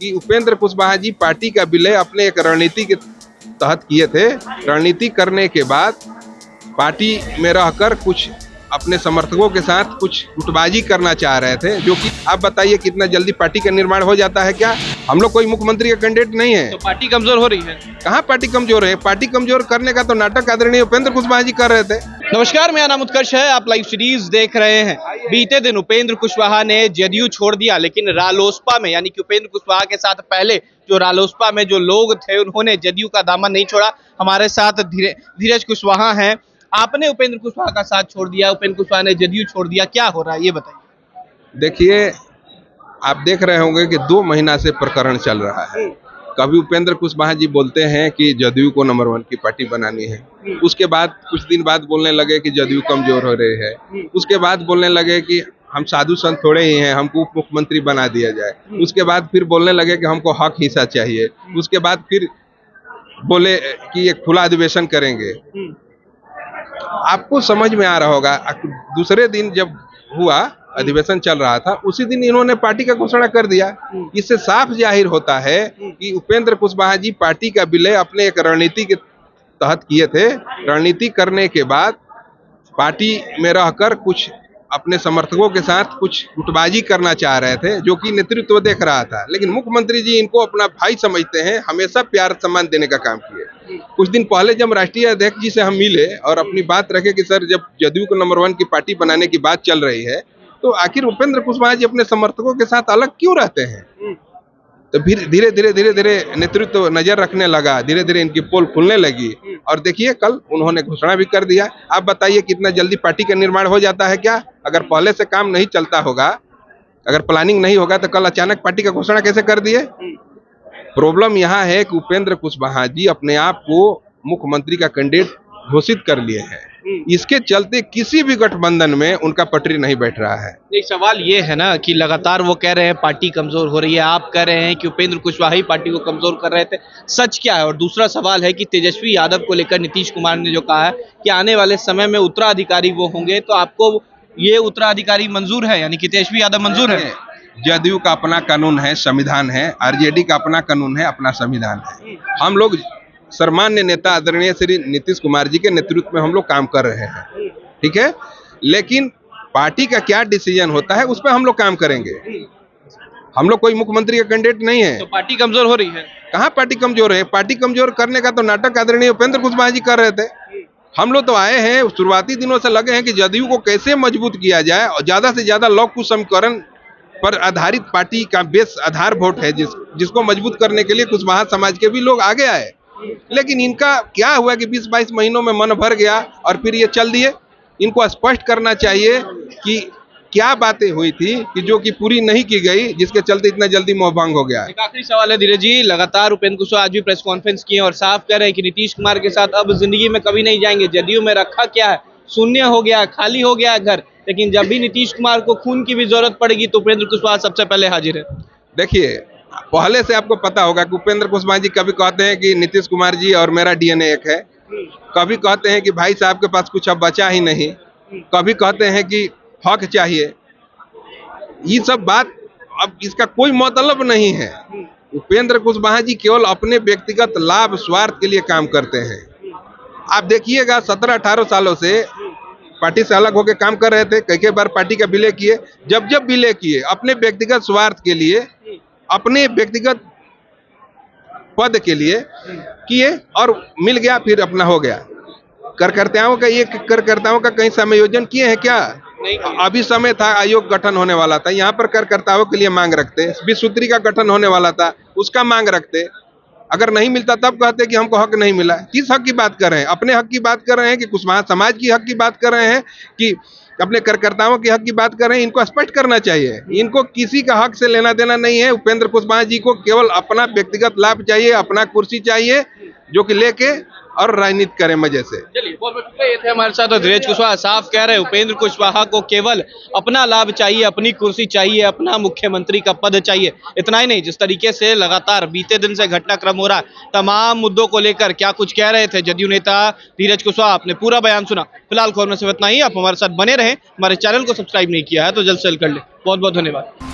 कि उपेंद्र कुशवाहा जी पार्टी का विलय अपने एक रणनीति के तहत किए थे। रणनीति करने के बाद पार्टी में रहकर कुछ अपने समर्थकों के साथ कुछ गुटबाजी करना चाह रहे थे, जो कि आप बताइए कितना जल्दी पार्टी का निर्माण हो जाता है क्या? हम लोग कोई मुख्यमंत्री का कैंडिडेट नहीं है। तो पार्टी कमजोर हो रही है? कहाँ पार्टी कमजोर है? पार्टी कमजोर करने का तो नाटक आदरणीय उपेंद्र कुशवाहा जी कर रहे थे। नमस्कार, मेरा नाम उत्कर्ष है। आप लाइव सीरीज देख रहे हैं। बीते दिन उपेंद्र कुशवाहा ने जदयू छोड़ दिया, लेकिन रालोसपा में यानी कि उपेंद्र कुशवाहा के साथ पहले जो रालोसपा में जो लोग थे उन्होंने जदयू का दामन नहीं छोड़ा। हमारे साथ धीरज कुशवाहा हैं। आपने उपेंद्र कुशवाहा का साथ छोड़ दिया, उपेंद्र कुशवाहा ने जदयू छोड़ दिया, क्या हो रहा है ये बताइए। देखिए, आप देख रहे होंगे कि 2 महीना से प्रकरण चल रहा है। कभी उपेंद्र कुशवाहा जी बोलते हैं कि जदयू को नंबर 1 की पार्टी बनानी है, उसके बाद कुछ दिन बाद बोलने लगे कि जदयू कमजोर हो रही है, उसके बाद बोलने लगे कि हम साधु संत थोड़े ही हैं, हमको उप मुख्यमंत्री बना दिया जाए, उसके बाद फिर बोलने लगे कि हमको हक हिस्सा चाहिए, उसके बाद फिर बोले कि एक खुला अधिवेशन करेंगे। आपको समझ में आ रहा होगा, दूसरे दिन जब हुआ अधिवेशन चल रहा था, उसी दिन इन्होंने पार्टी का घोषणा कर दिया। इससे साफ जाहिर होता है कि उपेंद्र कुशवाहा जी पार्टी का विलय अपने एक रणनीति के तहत किए थे। रणनीति करने के बाद पार्टी में रहकर कुछ अपने समर्थकों के साथ कुछ गुटबाजी करना चाह रहे थे, जो कि नेतृत्व देख रहा था। लेकिन मुख्यमंत्री जी इनको अपना भाई समझते हैं, हमेशा प्यार सम्मान देने का काम किए। कुछ दिन पहले जब राष्ट्रीय अध्यक्ष जी से हम मिले और अपनी बात रखे कि सर, जब जदयू को नंबर 1 की पार्टी बनाने की बात चल रही है, तो आखिर उपेंद्र कुशवाहा जी अपने समर्थकों के साथ अलग क्यों रहते हैं? तो फिर धीरे धीरे नेतृत्व नजर रखने लगा, धीरे धीरे इनकी पोल खुलने लगी और देखिए कल उन्होंने घोषणा भी कर दिया। आप बताइए कितना जल्दी पार्टी का निर्माण हो जाता है क्या? अगर पहले से काम नहीं चलता होगा, अगर प्लानिंग नहीं होगा, तो कल अचानक पार्टी का घोषणा कैसे कर दिए? प्रॉब्लम यहाँ है कि उपेंद्र कुशवाहा जी अपने आप को मुख्यमंत्री का कैंडिडेट घोषित कर लिए हैं। इसके चलते किसी भी गठबंधन में उनका पटरी नहीं बैठ रहा है। नहीं, सवाल ये है ना कि लगातार वो कह रहे हैं पार्टी कमजोर हो रही है, आप कह रहे हैं कि उपेंद्र कुशवाहा ही पार्टी को कमजोर कर रहे थे, सच क्या है? और दूसरा सवाल है कि तेजस्वी यादव को लेकर नीतीश कुमार ने जो कहा है कि आने वाले समय में उत्तराधिकारी वो होंगे, तो आपको ये उत्तराधिकारी मंजूर है, यानी कि तेजस्वी यादव मंजूर है? जदयू का अपना कानून है, संविधान है, आरजेडी का अपना कानून है, अपना संविधान है। हम लोग सम्मान्य नेता आदरणीय श्री नीतीश कुमार जी के नेतृत्व में हम लोग काम कर रहे हैं, ठीक है। लेकिन पार्टी का क्या डिसीजन होता है उस पर हम लोग काम करेंगे। हम लोग कोई मुख्यमंत्री का कैंडिडेट नहीं है। तो पार्टी कमजोर हो रही है? कहाँ पार्टी कमजोर है? पार्टी कमजोर करने का तो नाटक आदरणीय उपेंद्र कुशवाहा जी कर रहे थे। हम लोग तो आए हैं, शुरुआती दिनों से लगे हैं कि जदयू को कैसे मजबूत किया जाए और ज्यादा से ज्यादा लौह कुश समीकरण पर आधारित पार्टी का बेस आधार वोट है, जिसको मजबूत करने के लिए कुशवाहा समाज के भी लोग आगे आए। लेकिन इनका क्या हुआ कि 20-22 महीनों में मन भर गया और फिर ये चल दिए। इनको स्पष्ट करना चाहिए कि क्या बातें हुई थी कि जो कि पूरी नहीं की गई, जिसके चलते इतना जल्दी मोहभंग हो गया। एक आखिरी सवाल है धीरज जी, लगातार उपेंद्र कुशवाहा आज भी प्रेस कॉन्फ्रेंस किए और साफ कह रहे हैं कि नीतीश कुमार के साथ अब जिंदगी में कभी नहीं जाएंगे। जदयू में रखा क्या है, शून्य हो गया, खाली हो गया घर, लेकिन जब भी नीतीश कुमार को खून की भी जरूरत पड़ेगी तो उपेंद्र कुशवाहा सबसे पहले हाजिर है। देखिए, पहले से आपको पता होगा कि उपेंद्र कुशवाहा जी कभी कहते हैं कि नीतीश कुमार जी और मेरा डीएनए एक है, कभी कहते हैं कि भाई साहब के पास कुछ अब बचा ही नहीं, कभी कहते हैं कि हक चाहिए। ये सब बात अब इसका कोई मतलब नहीं है। उपेंद्र कुशवाहा जी केवल अपने व्यक्तिगत लाभ स्वार्थ के लिए काम करते हैं। आप देखिएगा 17-18 सालों से पार्टी से अलग होकर काम कर रहे थे, कई बार पार्टी का विलय किए। जब विलय किए अपने व्यक्तिगत स्वार्थ के लिए, अपने व्यक्तिगत पद के लिए किए और मिल गया, फिर अपना हो गया। कार्यकर्ताओं का कहीं समायोजन किए हैं क्या? अभी समय था, आयोग गठन होने वाला था, यहाँ पर कार्यकर्ताओं के लिए मांग रखते। 20 सूत्री का गठन होने वाला था, उसका मांग रखते। अगर नहीं मिलता तब कहते कि हमको हक नहीं मिला। किस हक की बात कर रहे हैं? अपने हक की बात कर रहे हैं कि कुशवाहा समाज की हक की बात कर रहे हैं कि अपने कार्यकर्ताओं के हक की बात कर रहे हैं? इनको स्पष्ट करना चाहिए। इनको किसी का हक से लेना देना नहीं है। उपेंद्र कुशवाहा जी को केवल अपना व्यक्तिगत लाभ चाहिए, अपना कुर्सी चाहिए, जो कि लेके और राजनीति करें मजे से। चलिए, बहुत बहुत शुक्रिया। ये थे हमारे साथ धीरज कुशवाहा। साफ कह रहे हैं उपेंद्र कुशवाहा को केवल अपना लाभ चाहिए, अपनी कुर्सी चाहिए, अपना मुख्यमंत्री का पद चाहिए। इतना ही नहीं, जिस तरीके से लगातार बीते दिन से घटनाक्रम हो रहा है, तमाम मुद्दों को लेकर क्या कुछ कह रहे थे जदयू नेता धीरज कुशवाहा, आपने पूरा बयान सुना। फिलहाल खबर में सिर्फ इतना ही। आप हमारे साथ बने रहें। हमारे चैनल को सब्सक्राइब नहीं किया है तो जल्द से जल्द कर ले। बहुत बहुत धन्यवाद।